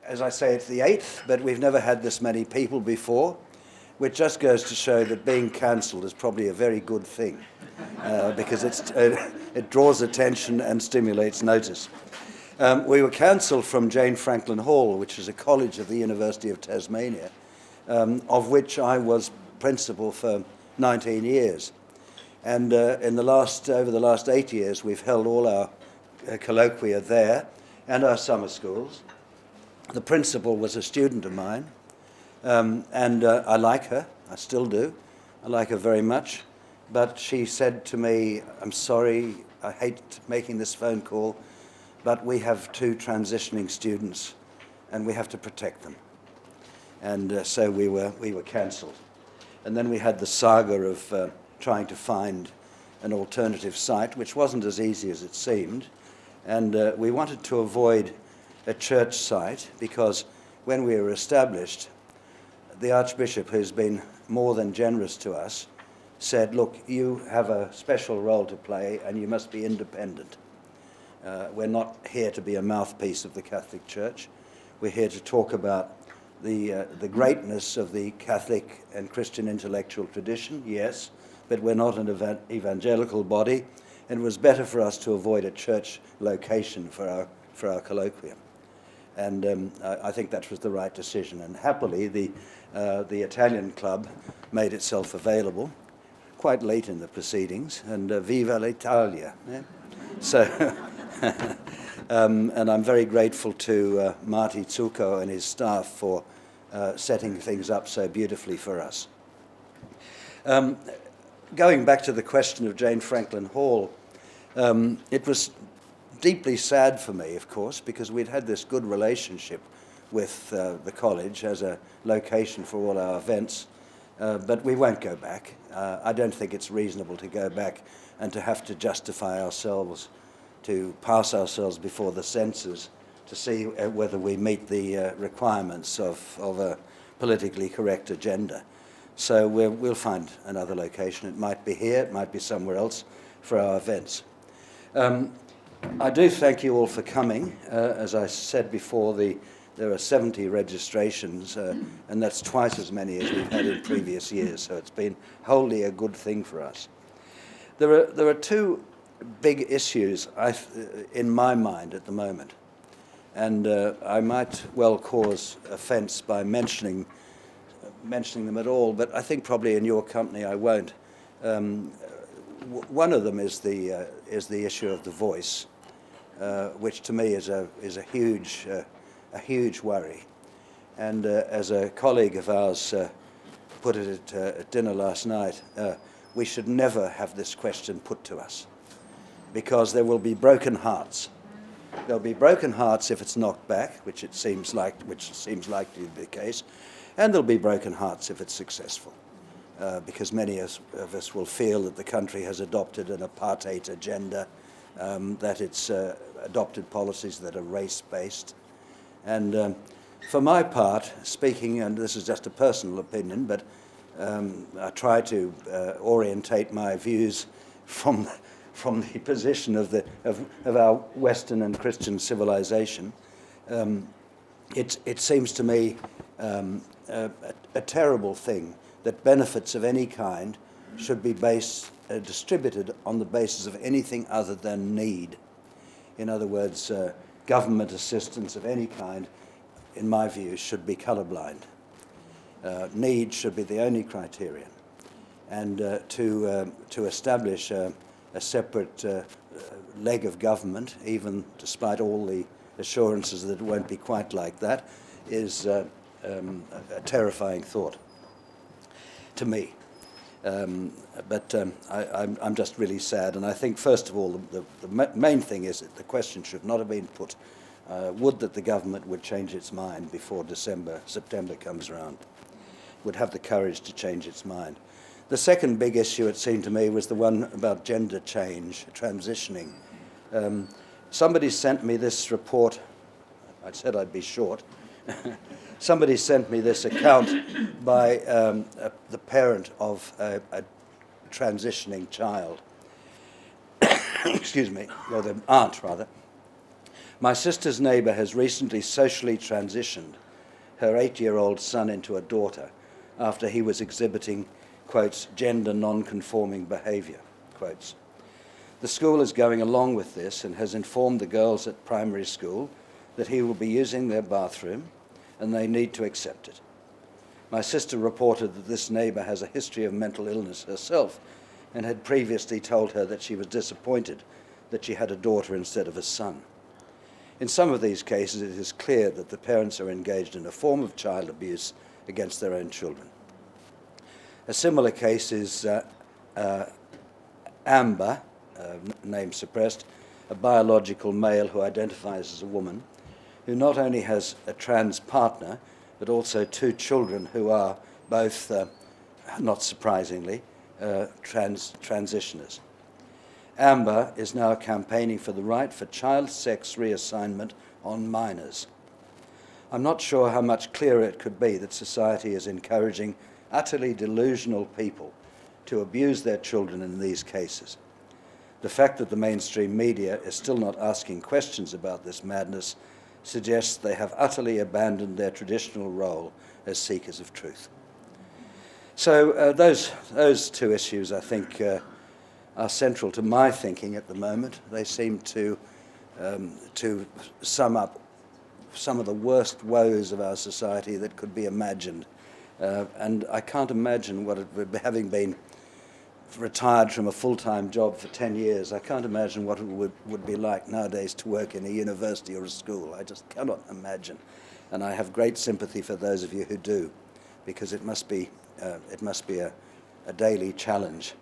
as I say, it's the 8th, but we've never had this many people before, which just goes to show that being cancelled is probably a very good thing, because it draws attention and stimulates notice. We were cancelled from Jane Franklin Hall, which is a college of the University of Tasmania, of which I was principal for 19 years. And over the last 8 years, we've held all our colloquia there and our summer schools. The principal was a student of mine, and I like her. I still do. I like her very much. But she said to me, "I'm sorry, I hate making this phone call, but we have 2 transitioning students, and we have to protect them." And so we were cancelled. And then we had the saga of trying to find an alternative site, which wasn't as easy as it seemed. And we wanted to avoid a church site because when we were established, the Archbishop, who's been more than generous to us, said, "Look, you have a special role to play and you must be independent. We're not here to be a mouthpiece of the Catholic Church. We're here to talk about the greatness of the Catholic and Christian intellectual tradition, yes, but we're not an evangelical body, and it was better for us to avoid a church location for our colloquium." And I think that was the right decision. And happily, the Italian club made itself available quite late in the proceedings, and viva l'Italia. Yeah? So, and I'm very grateful to Marty Zucco and his staff for setting things up so beautifully for us. Going back to the question of Jane Franklin Hall, it was deeply sad for me, of course, because we'd had this good relationship with the college as a location for all our events, but we won't go back. I don't think it's reasonable to go back and to have to justify ourselves, to pass ourselves before the censors to see whether we meet the requirements of a politically correct agenda. So we'll find another location. It might be here, it might be somewhere else for our events. I do thank you all for coming. As I said before, there are 70 registrations, and that's twice as many as we've had in previous years, so it's been wholly a good thing for us. There are 2 big issues in my mind at the moment, and I might well cause offence by mentioning them at all, but I think probably in your company I won't. One of them is the issue of the voice, which to me is a huge worry. And as a colleague of ours put it at dinner last night, we should never have this question put to us, because there will be broken hearts. There'll be broken hearts if it's knocked back, which seems likely to be the case, and there'll be broken hearts if it's successful, because many of us will feel that the country has adopted an apartheid agenda, that it's adopted policies that are race-based. And for my part, speaking, and this is just a personal opinion, but I try to orientate my views from the position of our Western and Christian civilization. It seems to me a terrible thing that benefits of any kind should be distributed on the basis of anything other than need. In other words, government assistance of any kind, in my view, should be colourblind. Need should be the only criterion. And to establish a separate leg of government, even despite all the assurances that it won't be quite like that, is a terrifying thought to me. But I'm just really sad, and I think, first of all, the main thing is that the question should not have been put. Would that the government would change its mind before September comes around, would have the courage to change its mind. The second big issue, it seemed to me, was the one about gender change, transitioning. Somebody sent me this report. I said I'd be short. Somebody sent me this account by the parent of a transitioning child. Excuse me, or the aunt, rather. My sister's neighbour has recently socially transitioned her 8-year-old son into a daughter after he was exhibiting, quotes, gender non-conforming behaviour, quotes. The school is going along with this and has informed the girls at primary school that he will be using their bathroom and they need to accept it. My sister reported that this neighbour has a history of mental illness herself and had previously told her that she was disappointed that she had a daughter instead of a son. In some of these cases, it is clear that the parents are engaged in a form of child abuse against their own children. A similar case is Amber, name suppressed, a biological male who identifies as a woman, who not only has a trans partner, but also 2 children who are both, not surprisingly, transitioners. Amber is now campaigning for the right for child sex reassignment on minors. I'm not sure how much clearer it could be that society is encouraging utterly delusional people to abuse their children in these cases. The fact that the mainstream media is still not asking questions about this madness suggests they have utterly abandoned their traditional role as seekers of truth. So those 2 issues, I think, are central to my thinking at the moment. They seem to sum up some of the worst woes of our society that could be imagined. And I can't imagine what it would be, having been retired from a full-time job for 10 years, I can't imagine what it would be like nowadays to work in a university or a school. I just cannot imagine. And I have great sympathy for those of you who do, because it must be a daily challenge.